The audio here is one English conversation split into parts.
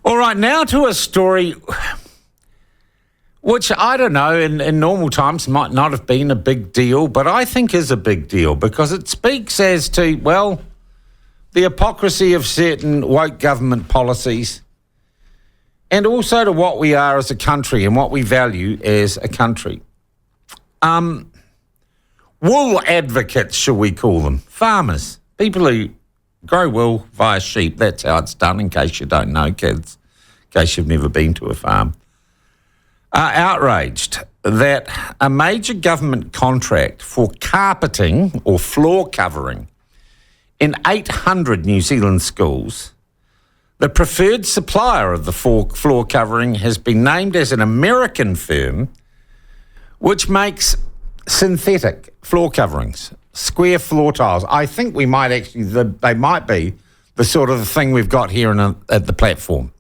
All right, now to a story which, I don't know, in normal times might not have been a big deal, but I think is a big deal because it speaks as to, well, the hypocrisy of certain woke government policies and also to what we are as a country and what we value as a country. Wool advocates, shall we call them, farmers, people who grow wool via sheep, that's how it's done, in case you don't know, kids, in case you've never been to a farm, are outraged that a major government contract for carpeting or floor covering in 800 New Zealand schools, the preferred supplier of the floor covering has been named as an American firm which makes synthetic floor coverings, square floor tiles. I think we might actually, they might be the sort of thing we've got here at the platform.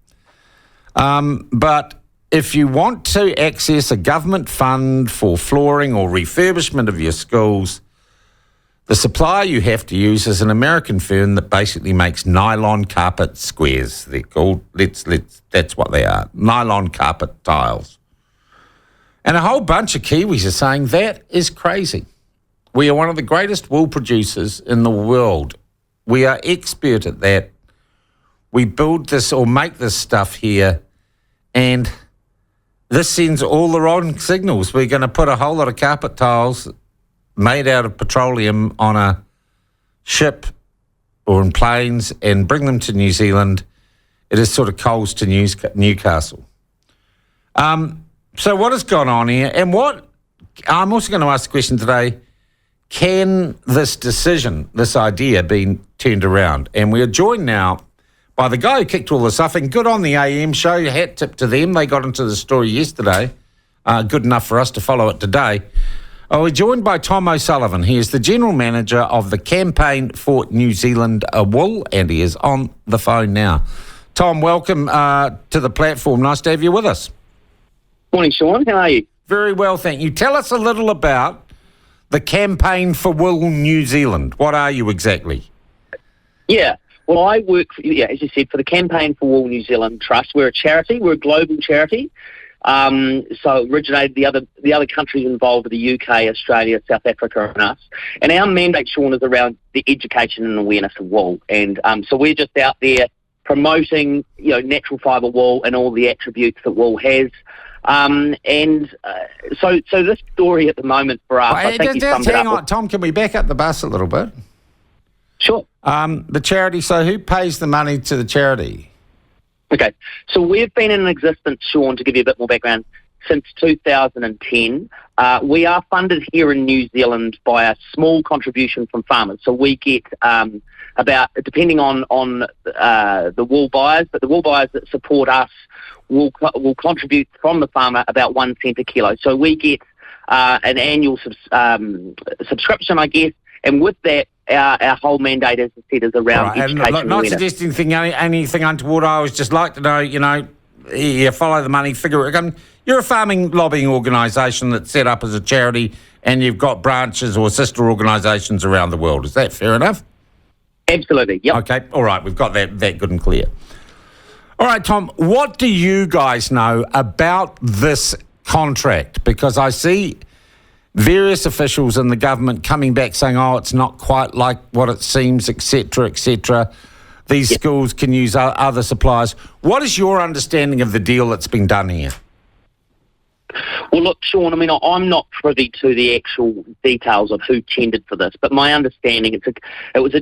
But if you want to access a government fund for flooring or refurbishment of your schools, the supplier you have to use is an American firm that basically makes nylon carpet squares. They're called, that's what they are, nylon carpet tiles. And a whole bunch of Kiwis are saying that is crazy. We are one of the greatest wool producers in the world. We are expert at that. We build this or make this stuff here, and this sends all the wrong signals. We're going to put a whole lot of carpet tiles made out of petroleum on a ship or in planes and bring them to New Zealand. It is sort of coals to Newcastle. So what has gone on here? And what I'm also going to ask the question today, can this decision, this idea, be turned around? And we are joined now by the guy who kicked all this off, and good on the AM show, hat tip to them. They got into the story yesterday. Good enough for us to follow it today. We're joined by Tom O'Sullivan. He is the General Manager of the Campaign for New Zealand Wool, and he is on the phone now. Tom, welcome to the platform. Nice to have you with us. Morning, Sean. How are you? Very well, thank you. Tell us a little about the Campaign for Wool New Zealand. What are you exactly? Yeah. Well, I work, as you said, for the Campaign for Wool New Zealand Trust. We're a charity. We're a global charity. So originated the other countries involved are the UK, Australia, South Africa, and us. And our mandate, Sean, is around the education and awareness of wool. And so we're just out there promoting, natural fibre wool and all the attributes that wool has. So this story at the moment for us, I think hang on, Tom, can we back up the bus a little bit? Sure. The charity, so who pays the money to the charity? Okay, so we've been in existence, Sean, to give you a bit more background, since 2010. We are funded here in New Zealand by a small contribution from farmers. So we get about, depending on the wool buyers, but the wool buyers that support us will contribute from the farmer about 1 cent a kilo. So we get an annual subscription, I guess, and with that, our whole mandate, as I said, is around education and not awareness. Suggesting anything untoward. I always just like to know, you follow the money, figure it. You're a farming lobbying organisation that's set up as a charity, and you've got branches or sister organisations around the world. Is that fair enough? Absolutely, yep. Okay, all right, we've got that good and clear. All right, Tom, what do you guys know about this contract? Because I see various officials in the government coming back saying, it's not quite like what it seems, etc., etc. These schools can use other suppliers. What is your understanding of the deal that's been done here? Well, look, Sean, I'm not privy to the actual details of who tendered for this, but my understanding it was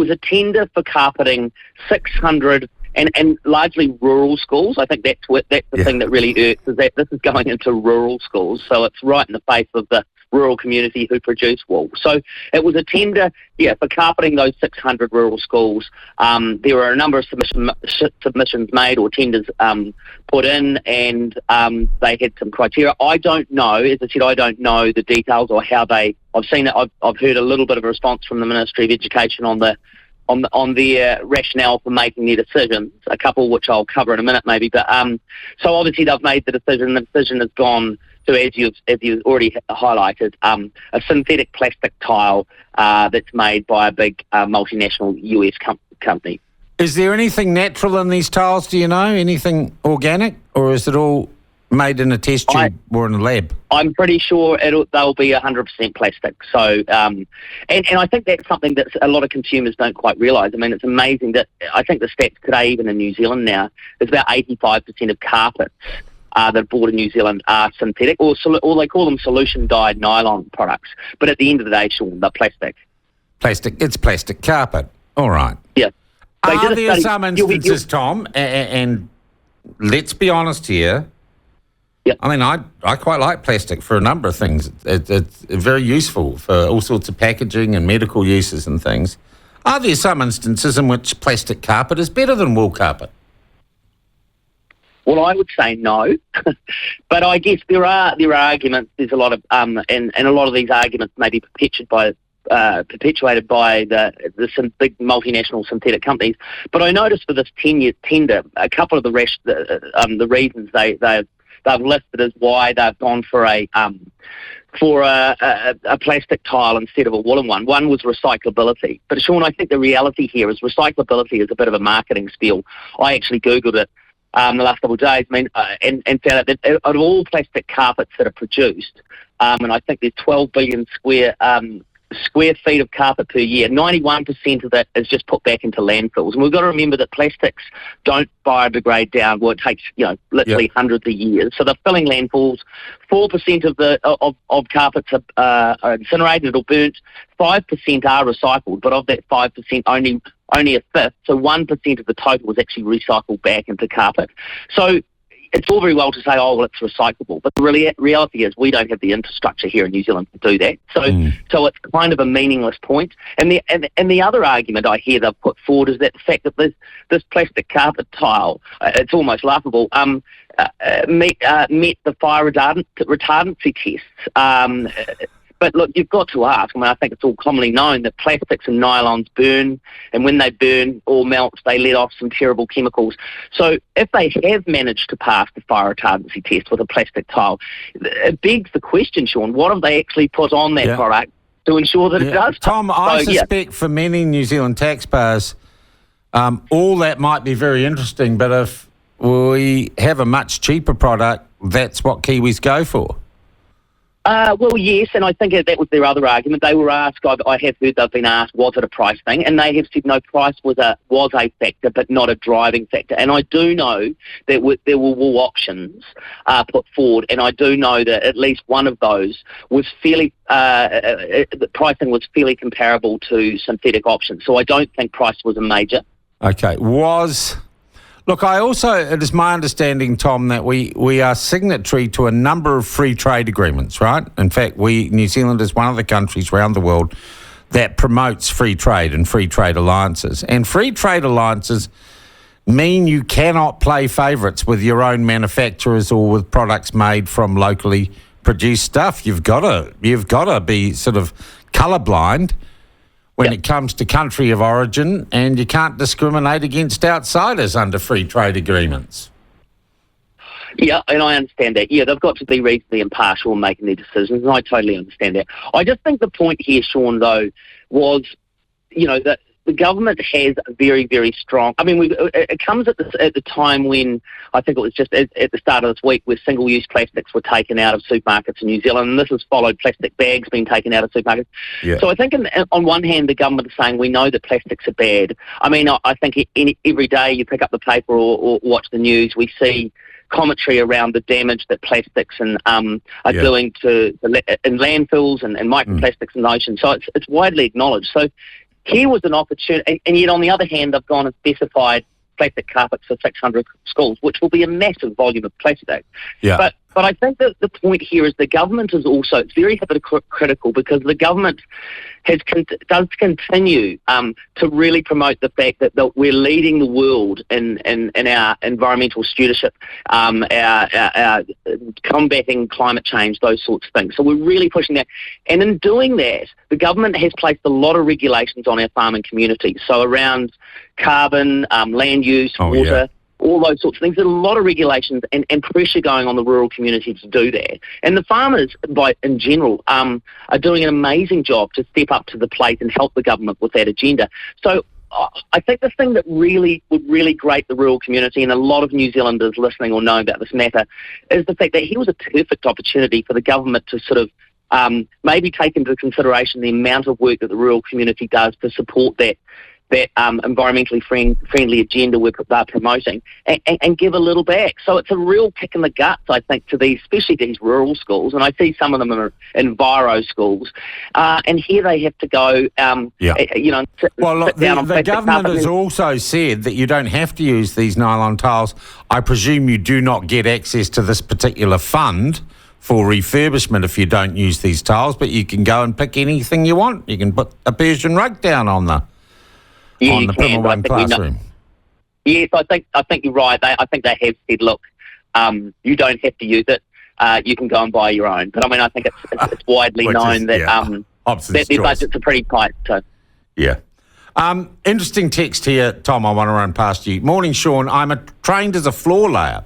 a tender for carpeting 600 and largely rural schools. I think that's the thing that really irks, is that this is going into rural schools, so it's right in the face of the rural community who produce wool. So it was a tender, for carpeting those 600 rural schools. There were a number of submissions made or tenders put in, and they had some criteria. I don't know, as I said, I don't know the details or how I've seen it. I've heard a little bit of a response from the Ministry of Education on their rationale for making their decisions, a couple which I'll cover in a minute maybe. But so obviously they've made the decision. The decision has gone to, as you've already highlighted, a synthetic plastic tile that's made by a big multinational US company. Is there anything natural in these tiles, do you know? Anything organic? Or is it all made in a test tube or in a lab? I'm pretty sure they'll be 100% plastic. So, and I think that's something that a lot of consumers don't quite realise. I mean, it's amazing that I think the stats today, even in New Zealand now, is about 85% of carpets that are bought in New Zealand are synthetic, or they call them solution-dyed nylon products. But at the end of the day, Sean, they're plastic. Plastic. It's plastic carpet. All right. Yeah. Are there some instances, Tom, and let's be honest here, yep. I mean, I quite like plastic for a number of things. It's very useful for all sorts of packaging and medical uses and things. Are there some instances in which plastic carpet is better than wool carpet? Well, I would say no, but I guess there are arguments. There's a lot of and a lot of these arguments may be perpetuated by the big multinational synthetic companies. But I noticed for this 10-year tender, a couple of the reasons they've listed as why they've gone for a plastic tile instead of a woolen one. One was recyclability. But Sean, I think the reality here is recyclability is a bit of a marketing spiel. I actually Googled it the last couple of days, and found out that out of all plastic carpets that are produced, and I think there's 12 billion square feet of carpet per year, 91% of that is just put back into landfills. And we've got to remember that plastics don't biodegrade down. Well, it takes literally hundreds of years. So they're filling landfills. 4% of carpets are incinerated or burnt. 5% are recycled, but of that 5%, only a fifth, so 1% of the total was actually recycled back into carpet. So it's all very well to say, oh, well, it's recyclable, but the reality is we don't have the infrastructure here in New Zealand to do that. So it's kind of a meaningless point. And the other argument I hear they've put forward is that the fact that this plastic carpet tile, it's almost laughable, met the fire retardancy tests. But look, you've got to ask. I mean, I think it's all commonly known that plastics and nylons burn, and when they burn or melt, they let off some terrible chemicals. So if they have managed to pass the fire retardancy test with a plastic tile, it begs the question, Sean, what have they actually put on that product to ensure that it does? Tom, I suspect for many New Zealand taxpayers, all that might be very interesting, but if we have a much cheaper product, that's what Kiwis go for. Well, yes, and I think that was their other argument. They were asked, I have heard they've been asked, was it a price thing? And they have said, no, price was a factor, but not a driving factor. And I do know that there were wool options put forward, and I do know that at least one of those was fairly, the pricing was fairly comparable to synthetic options. So I don't think price was a major. Okay, Look, it is my understanding, Tom, that we are signatory to a number of free trade agreements, right? In fact, New Zealand is one of the countries around the world that promotes free trade and free trade alliances. And free trade alliances mean you cannot play favourites with your own manufacturers or with products made from locally produced stuff. You've got to be sort of colourblind when it comes to country of origin, and you can't discriminate against outsiders under free trade agreements. Yeah, and I understand that. Yeah, they've got to be reasonably impartial in making their decisions, and I totally understand that. I just think the point here, Sean, though, was, that the government has a very, very strong... I mean, it comes at the time when, I think it was just at the start of this week, where single-use plastics were taken out of supermarkets in New Zealand, and this has followed plastic bags being taken out of supermarkets. Yeah. So I think on one hand, the government is saying, we know that plastics are bad. I mean, I think every day you pick up the paper or watch the news, we see commentary around the damage that plastics are doing in landfills and microplastics in the ocean. So it's widely acknowledged. So here was an opportunity, and yet on the other hand, they've gone and specified plastic carpets for 600 schools, which will be a massive volume of plastic. Yeah. But I think that the point here is the government is also very hypocritical, because the government does continue to really promote the fact that we're leading the world in our environmental stewardship, our combating climate change, those sorts of things. So we're really pushing that. And in doing that, the government has placed a lot of regulations on our farming community. So around carbon, land use, water, all those sorts of things. There's a lot of regulations and pressure going on the rural community to do that. And the farmers, in general, are doing an amazing job to step up to the plate and help the government with that agenda. So I think the thing that would really grate the rural community, and a lot of New Zealanders listening will know about this matter, is the fact that here was a perfect opportunity for the government to sort of maybe take into consideration the amount of work that the rural community does to support that environmentally friendly agenda they're promoting, and give a little back. So it's a real kick in the guts, I think, to these, especially these rural schools, and I see some of them are enviro schools, and here they have to go, sit down on the government has also said that you don't have to use these nylon tiles. I presume you do not get access to this particular fund for refurbishment if you don't use these tiles, but you can go and pick anything you want. You can put a Persian rug down on the Primer 1 classroom. Yes, I think you're right. I think they have said, look, you don't have to use it. You can go and buy your own. But I mean, I think it's widely known that their budgets are pretty tight. So. Yeah. Interesting text here, Tom, I want to run past you. Morning, Sean. I'm trained as a floor layer.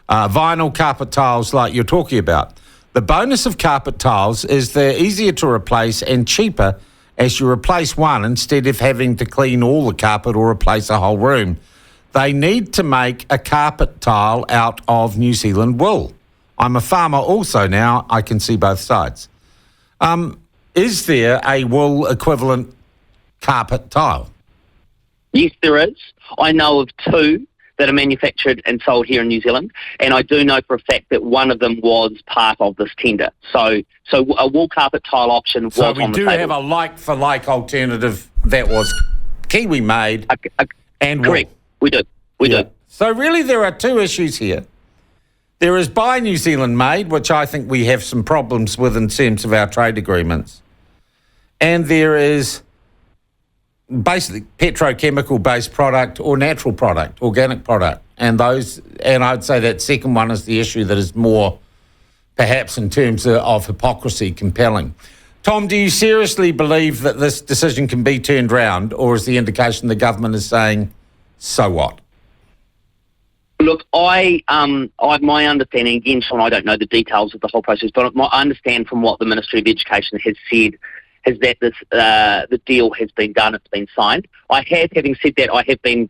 Vinyl carpet tiles like you're talking about. The bonus of carpet tiles is they're easier to replace and cheaper as you replace one instead of having to clean all the carpet or replace a whole room. They need to make a carpet tile out of New Zealand wool. I'm a farmer also now. I can see both sides. Is there a wool equivalent carpet tile? Yes, there is. I know of two that are manufactured and sold here in New Zealand, and I do know for a fact that one of them was part of this tender. So a wool carpet tile option was on the table. So we do have a like-for-like alternative that was Kiwi-made and wool. Correct, we do. We do. So really there are two issues here. There is buy New Zealand made, which I think we have some problems with in terms of our trade agreements. And there is basically petrochemical-based product or natural product, organic product. And I'd say that second one is the issue that is more, perhaps in terms of hypocrisy, compelling. Tom, do you seriously believe that this decision can be turned round, or is the indication the government is saying, so what? Look, my understanding, again, Sean, I don't know the details of the whole process, but I understand from what the Ministry of Education has said is that the deal has been done, it's been signed. Having said that, I have been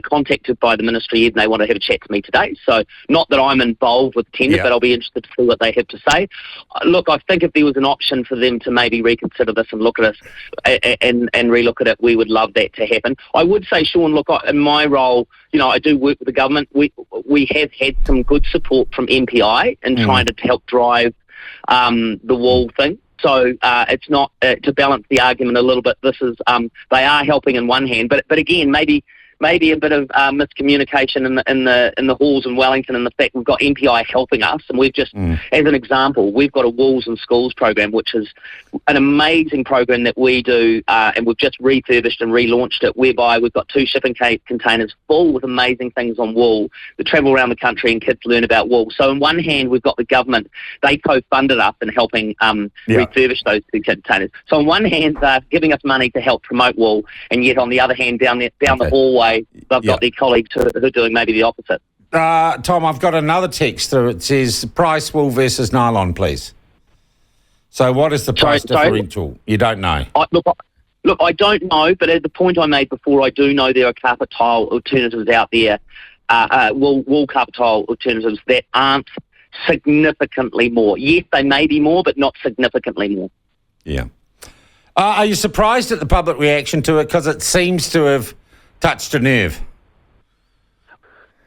contacted by the Ministry and they want to have a chat to me today. So not that I'm involved with the tender, but I'll be interested to see what they have to say. Look, I think if there was an option for them to maybe reconsider this and look at us and relook at it, we would love that to happen. I would say, Sean, look, in my role, I do work with the government. We have had some good support from MPI in trying to help drive the wool thing. So it's not to balance the argument a little bit. This is they are helping in one hand, but again, maybe a bit of miscommunication in the halls in Wellington, and the fact we've got MPI helping us, and we've just, as an example, we've got a Walls and Schools program, which is an amazing program that we do, and we've just refurbished and relaunched it, whereby we've got 2 shipping containers full with amazing things on wool that travel around the country and kids learn about wool. So on one hand, we've got the government, they co-funded us in helping refurbish those 2 containers. So on one hand, they're giving us money to help promote wool, and yet on the other hand, down the hallway, they've got their colleagues who are doing maybe the opposite. Tom, I've got another text through. It says price wool versus nylon, please. So what is the price differential? You don't know? Look, I don't know, but at the point I made before, I do know there are carpet tile alternatives out there, wool carpet tile alternatives that aren't significantly more. Yes, they may be more, but not significantly more. Yeah. Are you surprised at the public reaction to it? Because it seems to have touched a nerve.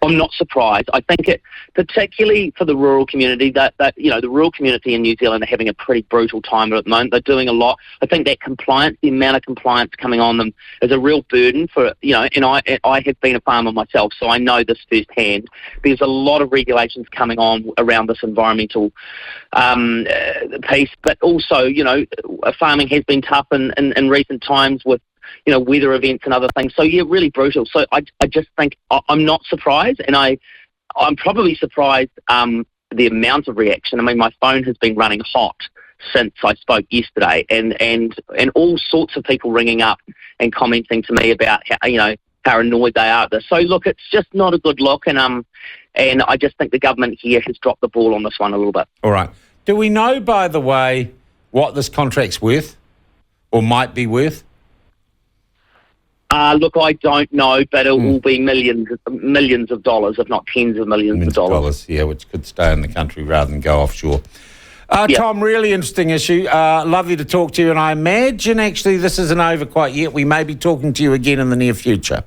I'm not surprised. I think it, particularly for the rural community, that the rural community in New Zealand are having a pretty brutal time at the moment. They're doing a lot. I think that compliance, the amount of compliance coming on them, is a real burden for And I have been a farmer myself, so I know this firsthand. There's a lot of regulations coming on around this environmental piece, but also farming has been tough in recent times with weather events and other things. So, really brutal. So I just think I'm not surprised, and I'm probably surprised the amount of reaction. I mean, my phone has been running hot since I spoke yesterday, and all sorts of people ringing up and commenting to me about how annoyed they are at this. So, look, it's just not a good look, and I just think the government here has dropped the ball on this one a little bit. All right. Do we know, by the way, what this contract's worth or might be worth? Look, I don't know, but it will be millions of dollars, if not tens of millions of dollars. Yeah, which could stay in the country rather than go offshore. Yep. Tom, really interesting issue. Lovely to talk to you, and I imagine actually this isn't over quite yet. We may be talking to you again in the near future.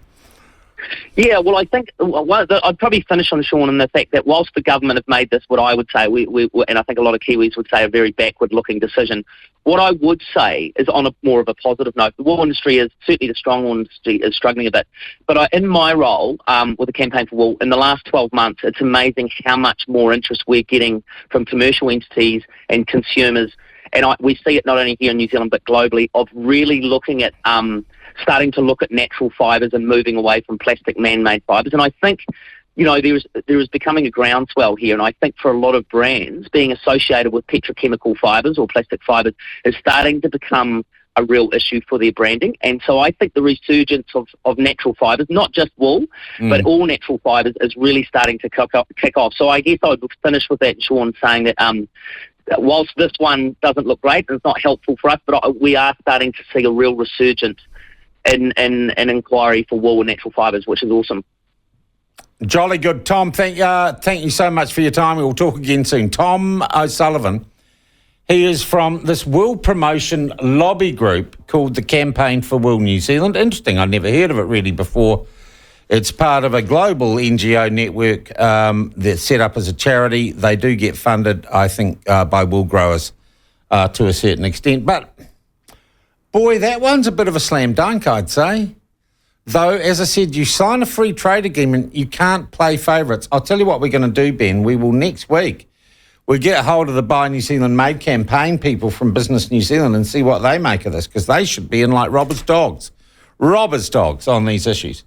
Yeah, well, I think I'd probably finish on, Sean, in the fact that whilst the government have made this, what I would say, and I think a lot of Kiwis would say, a very backward-looking decision, what I would say is on a more of a positive note. The wool industry is, certainly the strong wool industry is struggling a bit. But in my role with the Campaign for Wool, in the last 12 months, it's amazing how much more interest we're getting from commercial entities and consumers. And we see it not only here in New Zealand, but globally, of really looking at starting to look at natural fibres and moving away from plastic man-made fibres. And I think, there is becoming a groundswell here. And I think for a lot of brands, being associated with petrochemical fibres or plastic fibres is starting to become a real issue for their branding. And so I think the resurgence of natural fibres, not just wool, but all natural fibres, is really starting to kick off. So I guess I would finish with that, Sean, saying that whilst this one doesn't look great and it's not helpful for us, but we are starting to see a real resurgence in inquiry for wool and natural fibres, which is awesome. Jolly good, Tom. Thank you so much for your time. We'll talk again soon. Tom O'Sullivan, he is from this wool promotion lobby group called the Campaign for Wool New Zealand. Interesting, I'd never heard of it really before. It's part of a global NGO network that's set up as a charity. They do get funded, I think, by wool growers to a certain extent. But, boy, that one's a bit of a slam dunk, I'd say. Though, as I said, you sign a free trade agreement, you can't play favourites. I'll tell you what we're going to do, Ben. We will next week, we'll get a hold of the Buy New Zealand Made campaign people from Business New Zealand and see what they make of this, because they should be in like robbers' dogs on these issues.